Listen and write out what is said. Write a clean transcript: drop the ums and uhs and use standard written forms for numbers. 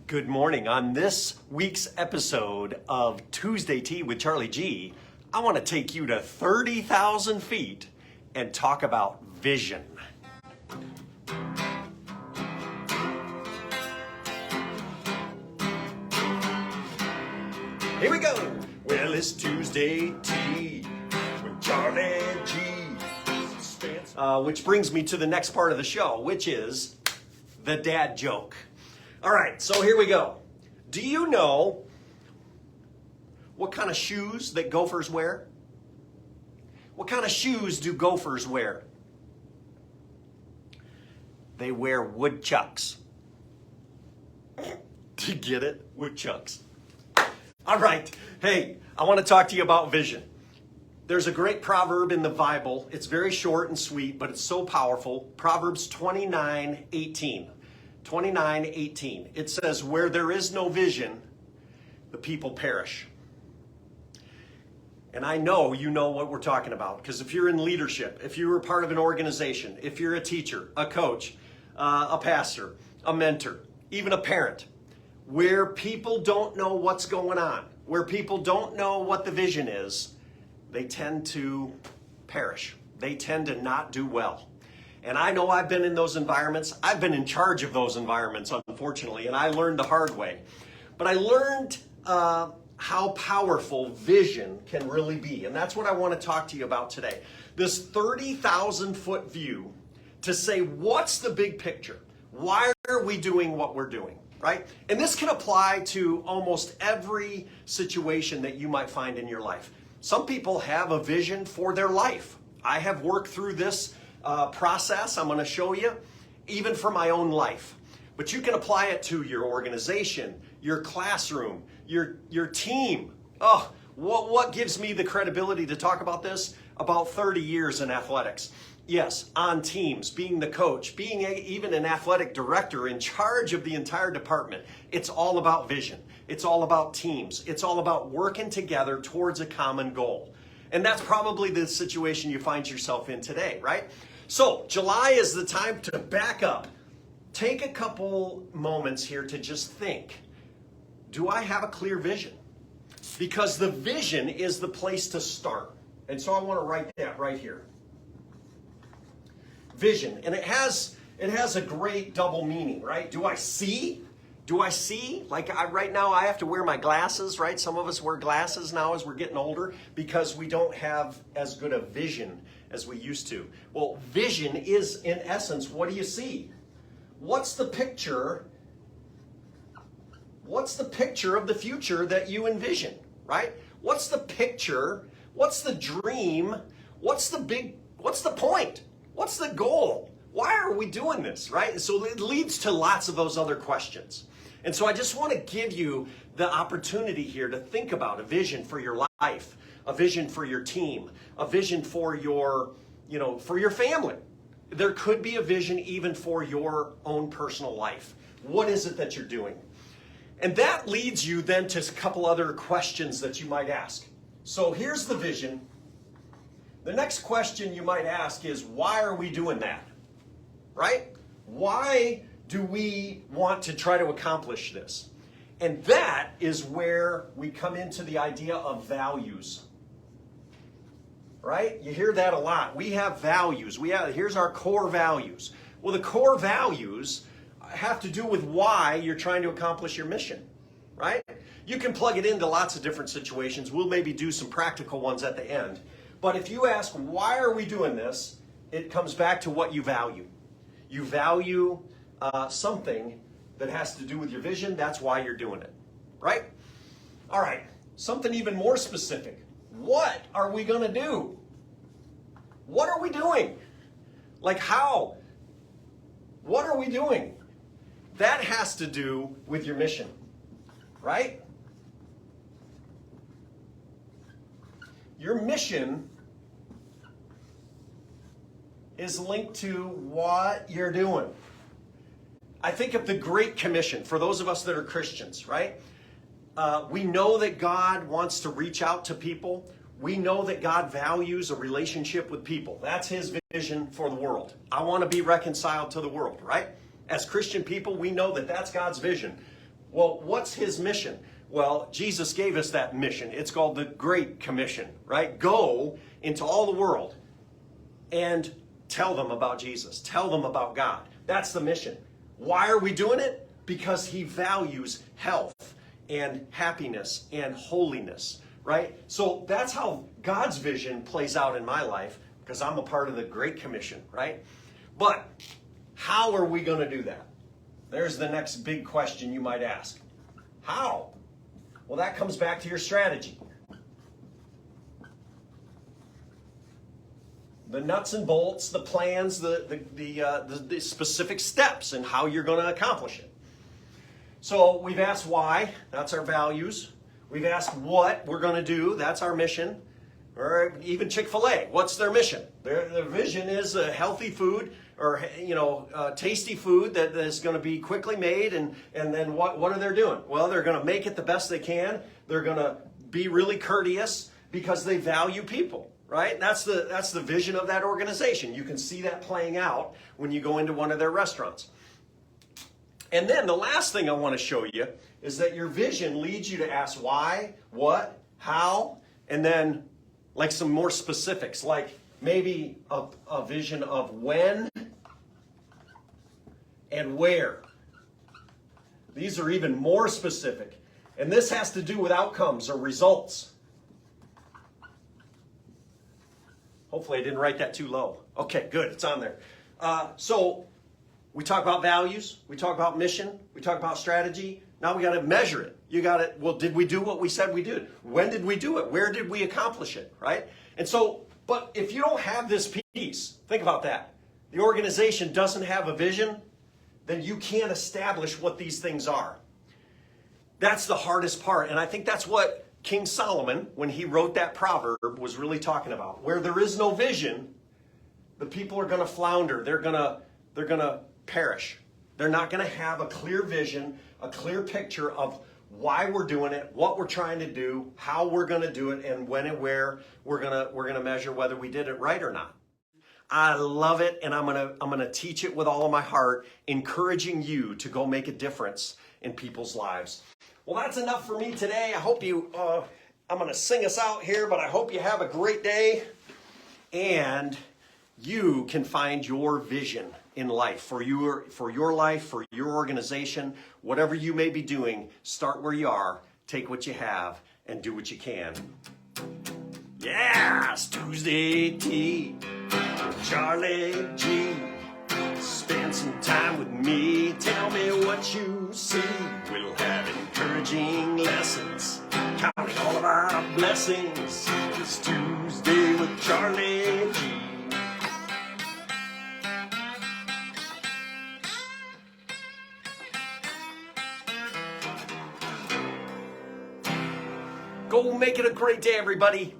Good morning. On this week's episode of Tuesday Tea with Charlie G, I want to take you to 30,000 feet and talk about vision. Here we go. Well, it's Tuesday Tea with Charlie G. Which brings me to the next part of the show, which is the dad joke. All right, so here we go. Do you know what kind of shoes that gophers wear? What kind of shoes do gophers wear? They wear woodchucks. Do you get it? Woodchucks. All right. Hey, I want to talk to you about vision. There's a great proverb in the Bible. It's very short and sweet, but it's so powerful. Proverbs 29:18. 29:18. It says, where there is no vision, the people perish. And I know you know what we're talking about, because if you're in leadership, if you're a part of an organization, if you're a teacher, a coach, a pastor, a mentor, even a parent, where people don't know what's going on, where people don't know what the vision is, they tend to perish. They tend to not do well. And I know I've been in those environments. I've been in charge of those environments, unfortunately, and I learned the hard way. But I learned how powerful vision can really be. And that's what I want to talk to you about today. This 30,000-foot view to say, what's the big picture? Why are we doing what we're doing, right? And this can apply to almost every situation that you might find in your life. Some people have a vision for their life. I have worked through this process I'm going to show you, even for my own life. But you can apply it to your organization, your classroom, your team. Oh, what gives me the credibility to talk about this? About 30 years in athletics. Yes, on teams, being the coach, being even an athletic director in charge of the entire department. It's all about vision. It's all about teams. It's all about working together towards a common goal. And that's probably the situation you find yourself in today, right? So July is the time to back up. Take a couple moments here to just think, do I have a clear vision? Because the vision is the place to start. And so I want to write that right here. Vision, and it has a great double meaning, right? Do I see? Do I see? Like right now I have to wear my glasses, right? Some of us wear glasses now as we're getting older because we don't have as good a vision as we used to. Well, vision is in essence, what do you see? What's the picture? What's the picture of the future that you envision, right? What's the picture? What's the dream? What's the point? What's the goal? Why are we doing this, right? So it leads to lots of those other questions. And so I just want to give you the opportunity here to think about a vision for your life, a vision for your team, a vision for your family. There could be a vision even for your own personal life. What is it that you're doing? And that leads you then to a couple other questions that you might ask. So here's the vision. The next question you might ask is, why are we doing that? Right? Why do we want to try to accomplish this? And that is where we come into the idea of values. Right? You hear that a lot. We have values. Here's our core values. Well, the core values have to do with why you're trying to accomplish your mission. Right? You can plug it into lots of different situations. We'll maybe do some practical ones at the end. But if you ask, why are we doing this? It comes back to what you value. You value something that has to do with your vision. That's why you're doing it, right? All right, something even more specific. What are we going to do? What are we doing? Like how? What are we doing? That has to do with your mission, right? Your mission is linked to what you're doing. I think of the Great Commission for those of us that are Christians, right? We know that God wants to reach out to people. We know that God values a relationship with people. That's his vision for the world. I want to be reconciled to the world, right? As Christian people, we know that that's God's vision. Well, what's his mission? Well, Jesus gave us that mission. It's called the Great Commission, right? Go into all the world and tell them about Jesus. Tell them about God. That's the mission. Why are we doing it? Because he values health and happiness and holiness, right? So that's how God's vision plays out in my life, because I'm a part of the Great Commission, right? But how are we going to do that? There's the next big question you might ask. How? Well, that comes back to your strategy. The nuts and bolts, the plans, the specific steps and how you're going to accomplish it. So we've asked why, that's our values. We've asked what we're going to do, that's our mission. Or even Chick-fil-A, what's their mission? Their vision is a healthy food, or tasty food that is going to be quickly made. And then what are they doing? Well, they're going to make it the best they can. They're going to be really courteous because they value people. Right? That's the vision of that organization. You can see that playing out when you go into one of their restaurants. And then the last thing I want to show you is that your vision leads you to ask why, what, how, and then like some more specifics, like maybe a vision of when and where. These are even more specific. And this has to do with outcomes or results. Hopefully I didn't write that too low. Okay, good, it's on there. So we talk about values, we talk about mission, we talk about strategy. Now we got to measure it. You got to, well, did we do what we said we did? When did we do it? Where did we accomplish it, right? And so, but if you don't have this piece, think about that. The organization doesn't have a vision, then you can't establish what these things are. That's the hardest part, and I think that's what King Solomon, when he wrote that proverb, was really talking about. Where there is no vision, the people are going to flounder. They're going to perish. They're not going to have a clear vision, a clear picture of why we're doing it, what we're trying to do, how we're going to do it, and when and where we're going to measure whether we did it right or not. I love it, and I'm going to teach it with all of my heart, encouraging you to go make a difference in people's lives. Well, that's enough for me today. I hope you, I'm going to sing us out here, but I hope you have a great day and you can find your vision in life for your life, for your organization, whatever you may be doing. Start where you are, take what you have, and do what you can. Yeah, it's Tuesday Tea with Charlie G. Spend some time with me, tell me what you see. We'll have encouraging lessons, counting all of our blessings. It's Tuesday with Charlie G. Go make it a great day, everybody.